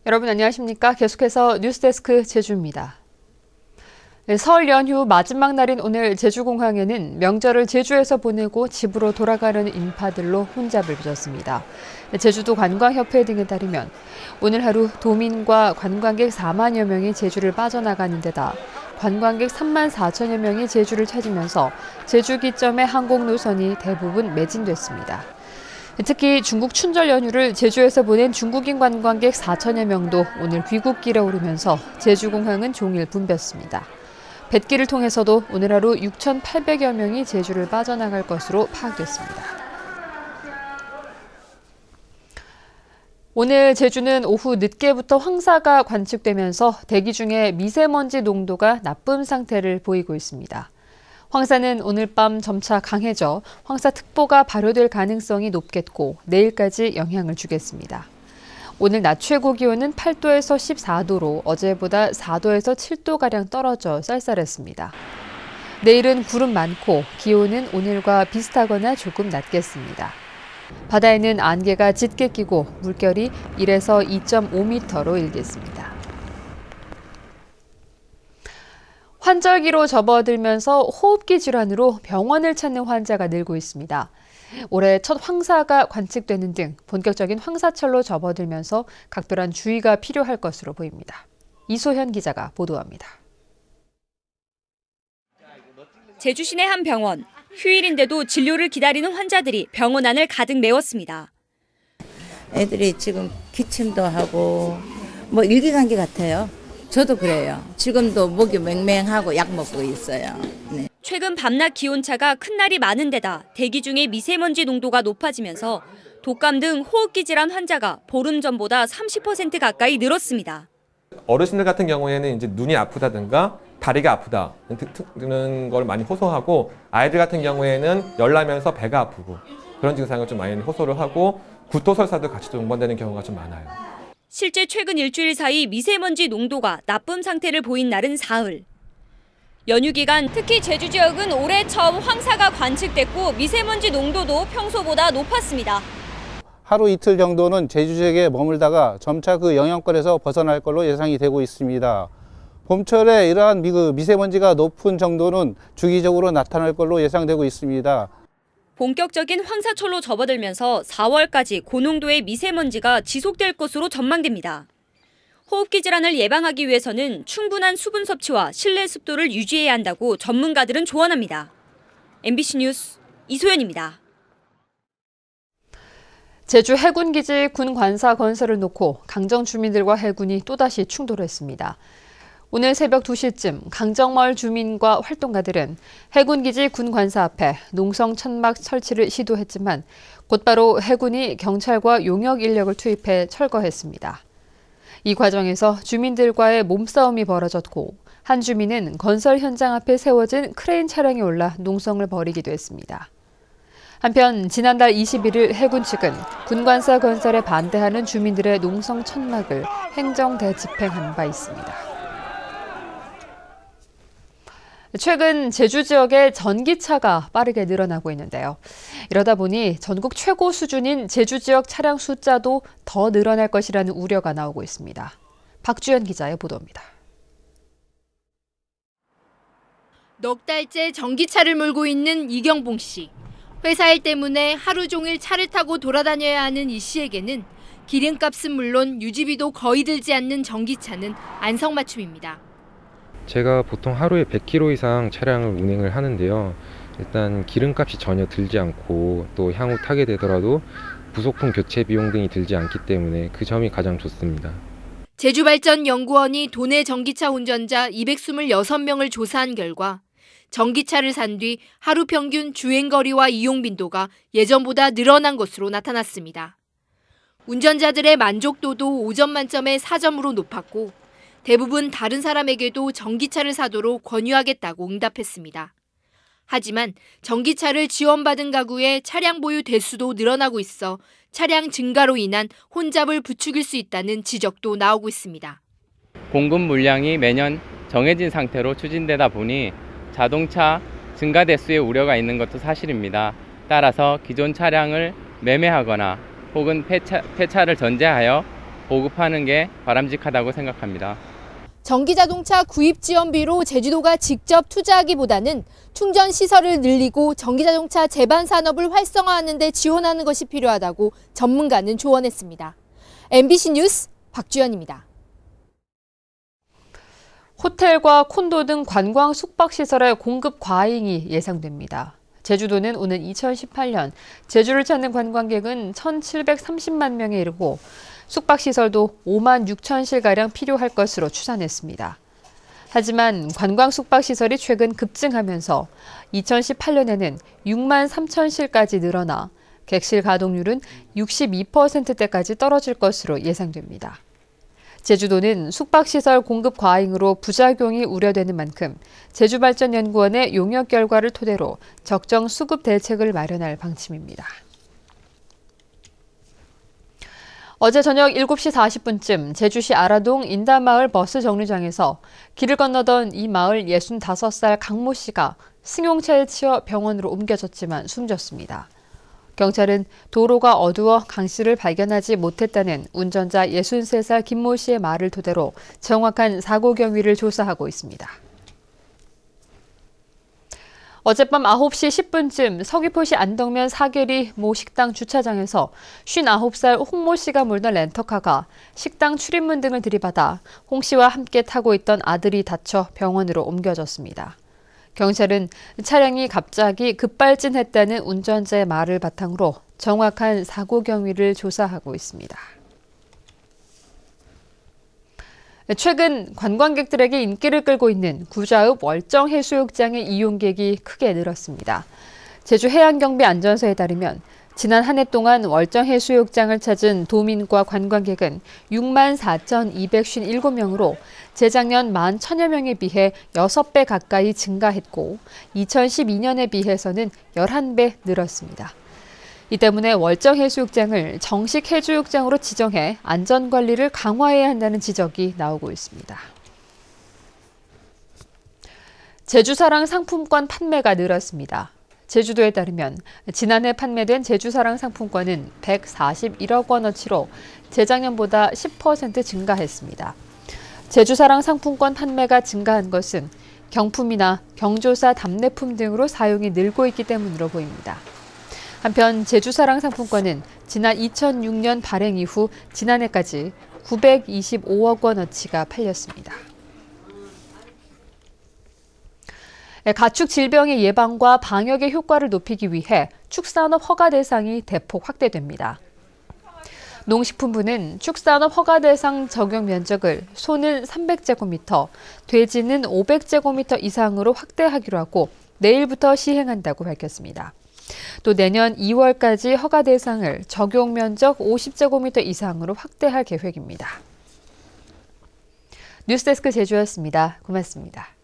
여러분 안녕하십니까? 계속해서 뉴스데스크 제주입니다. 설 연휴 마지막 날인 오늘 제주공항에는 명절을 제주에서 보내고 집으로 돌아가는 인파들로 혼잡을 빚었습니다. 제주도 관광협회 등에 따르면 오늘 하루 도민과 관광객 4만여 명이 제주를 빠져나가는 데다 관광객 3만 4천여 명이 제주를 찾으면서 제주 기점의 항공 노선이 대부분 매진됐습니다. 특히 중국 춘절 연휴를 제주에서 보낸 중국인 관광객 4천여 명도 오늘 귀국길에 오르면서 제주공항은 종일 붐볐습니다. 뱃길을 통해서도 오늘 하루 6,800여 명이 제주를 빠져나갈 것으로 파악됐습니다. 오늘 제주는 오후 늦게부터 황사가 관측되면서 대기 중에 미세먼지 농도가 나쁨 상태를 보이고 있습니다. 황사는 오늘 밤 점차 강해져 황사특보가 발효될 가능성이 높겠고 내일까지 영향을 주겠습니다. 오늘 낮 최고 기온은 8도에서 14도로 어제보다 4도에서 7도가량 떨어져 쌀쌀했습니다. 내일은 구름 많고 기온은 오늘과 비슷하거나 조금 낮겠습니다. 바다에는 안개가 짙게 끼고 물결이 1에서 2.5m로 일겠습니다. 환절기로 접어들면서 호흡기 질환으로 병원을 찾는 환자가 늘고 있습니다. 올해 첫 황사가 관측되는 등 본격적인 황사철로 접어들면서 각별한 주의가 필요할 것으로 보입니다. 이소현 기자가 보도합니다. 제주 시내 한 병원. 휴일인데도 진료를 기다리는 환자들이 병원 안을 가득 메웠습니다. 애들이 지금 기침도 하고 일기감기 같아요. 저도 그래요. 지금도 목이 맹맹하고 약 먹고 있어요. 네. 최근 밤낮 기온차가 큰 날이 많은 데다 대기 중에 미세먼지 농도가 높아지면서 독감 등 호흡기 질환 환자가 보름 전보다 30% 가까이 늘었습니다. 어르신들 같은 경우에는 이제 눈이 아프다든가 다리가 아프다는 걸 많이 호소하고, 아이들 같은 경우에는 열나면서 배가 아프고 그런 증상을 좀 많이 호소를 하고 구토설사도 같이 동반되는 경우가 좀 많아요. 실제 최근 일주일 사이 미세먼지 농도가 나쁨 상태를 보인 날은 사흘. 연휴 기간 특히 제주 지역은 올해 처음 황사가 관측됐고 미세먼지 농도도 평소보다 높았습니다. 하루 이틀 정도는 제주 지역에 머물다가 점차 그 영향권에서 벗어날 걸로 예상이 되고 있습니다. 봄철에 이러한 미세먼지가 높은 정도는 주기적으로 나타날 걸로 예상되고 있습니다. 본격적인 황사철로 접어들면서 4월까지 고농도의 미세먼지가 지속될 것으로 전망됩니다. 호흡기 질환을 예방하기 위해서는 충분한 수분 섭취와 실내 습도를 유지해야 한다고 전문가들은 조언합니다. MBC 뉴스 이소연입니다. 제주 해군기지 군관사 건설을 놓고 강정 주민들과 해군이 또다시 충돌했습니다. 오늘 새벽 2시쯤 강정마을 주민과 활동가들은 해군기지 군관사 앞에 농성 천막 설치를 시도했지만 곧바로 해군이 경찰과 용역 인력을 투입해 철거했습니다. 이 과정에서 주민들과의 몸싸움이 벌어졌고 한 주민은 건설 현장 앞에 세워진 크레인 차량에 올라 농성을 벌이기도 했습니다. 한편 지난달 21일 해군 측은 군관사 건설에 반대하는 주민들의 농성 천막을 행정 대집행한 바 있습니다. 최근 제주 지역의 전기차가 빠르게 늘어나고 있는데요. 이러다 보니 전국 최고 수준인 제주 지역 차량 숫자도 더 늘어날 것이라는 우려가 나오고 있습니다. 박주연 기자의 보도입니다. 넉 달째 전기차를 몰고 있는 이경봉 씨. 회사 일 때문에 하루 종일 차를 타고 돌아다녀야 하는 이 씨에게는 기름값은 물론 유지비도 거의 들지 않는 전기차는 안성맞춤입니다. 제가 보통 하루에 100km 이상 차량을 운행을 하는데요. 일단 기름값이 전혀 들지 않고 또 향후 타게 되더라도 부속품 교체 비용 등이 들지 않기 때문에 그 점이 가장 좋습니다. 제주발전연구원이 도내 전기차 운전자 226명을 조사한 결과 전기차를 산 뒤 하루 평균 주행거리와 이용 빈도가 예전보다 늘어난 것으로 나타났습니다. 운전자들의 만족도도 5점 만점에 4점으로 높았고 대부분 다른 사람에게도 전기차를 사도록 권유하겠다고 응답했습니다. 하지만 전기차를 지원받은 가구의 차량 보유 대수도 늘어나고 있어 차량 증가로 인한 혼잡을 부추길 수 있다는 지적도 나오고 있습니다. 공급 물량이 매년 정해진 상태로 추진되다 보니 자동차 증가 대수의 우려가 있는 것도 사실입니다. 따라서 기존 차량을 매매하거나 혹은 폐차를 전제하여 보급하는 게 바람직하다고 생각합니다. 전기자동차 구입 지원비로 제주도가 직접 투자하기보다는 충전 시설을 늘리고 전기자동차 제반 산업을 활성화하는 데 지원하는 것이 필요하다고 전문가는 조언했습니다. MBC 뉴스 박주연입니다. 호텔과 콘도 등 관광 숙박시설의 공급 과잉이 예상됩니다. 제주도는 오는 2018년 제주를 찾는 관광객은 1,730만 명에 이르고 숙박시설도 5만 6천 실가량 필요할 것으로 추산했습니다. 하지만 관광 숙박시설이 최근 급증하면서 2018년에는 6만 3천 실까지 늘어나 객실 가동률은 62%대까지 떨어질 것으로 예상됩니다. 제주도는 숙박시설 공급 과잉으로 부작용이 우려되는 만큼 제주발전연구원의 용역 결과를 토대로 적정 수급 대책을 마련할 방침입니다. 어제 저녁 7시 40분쯤 제주시 아라동 인다마을 버스 정류장에서 길을 건너던 이 마을 65살 강모 씨가 승용차에 치여 병원으로 옮겨졌지만 숨졌습니다. 경찰은 도로가 어두워 강 씨를 발견하지 못했다는 운전자 63살 김모 씨의 말을 토대로 정확한 사고 경위를 조사하고 있습니다. 어젯밤 9시 10분쯤 서귀포시 안덕면 사계리 모 식당 주차장에서 59살 홍모 씨가 몰던 렌터카가 식당 출입문 등을 들이받아 홍 씨와 함께 타고 있던 아들이 다쳐 병원으로 옮겨졌습니다. 경찰은 차량이 갑자기 급발진했다는 운전자의 말을 바탕으로 정확한 사고 경위를 조사하고 있습니다. 최근 관광객들에게 인기를 끌고 있는 구좌읍 월정해수욕장의 이용객이 크게 늘었습니다. 제주해양경비안전서에 따르면 지난 한 해 동안 월정해수욕장을 찾은 도민과 관광객은 6만 4,257명으로 재작년 11,000여 명에 비해 6배 가까이 증가했고 2012년에 비해서는 11배 늘었습니다. 이 때문에 월정해수욕장을 정식 해수욕장으로 지정해 안전관리를 강화해야 한다는 지적이 나오고 있습니다. 제주사랑 상품권 판매가 늘었습니다. 제주도에 따르면 지난해 판매된 제주사랑 상품권은 141억 원어치로 재작년보다 10% 증가했습니다. 제주사랑 상품권 판매가 증가한 것은 경품이나 경조사 답례품 등으로 사용이 늘고 있기 때문으로 보입니다. 한편 제주사랑 상품권은 지난 2006년 발행 이후 지난해까지 925억 원어치가 팔렸습니다. 가축 질병의 예방과 방역의 효과를 높이기 위해 축산업 허가 대상이 대폭 확대됩니다. 농식품부는 축산업 허가 대상 적용 면적을 소는 300제곱미터, 돼지는 500제곱미터 이상으로 확대하기로 하고 내일부터 시행한다고 밝혔습니다. 또 내년 2월까지 허가 대상을 적용 면적 50제곱미터 이상으로 확대할 계획입니다. 뉴스데스크 제주였습니다. 고맙습니다.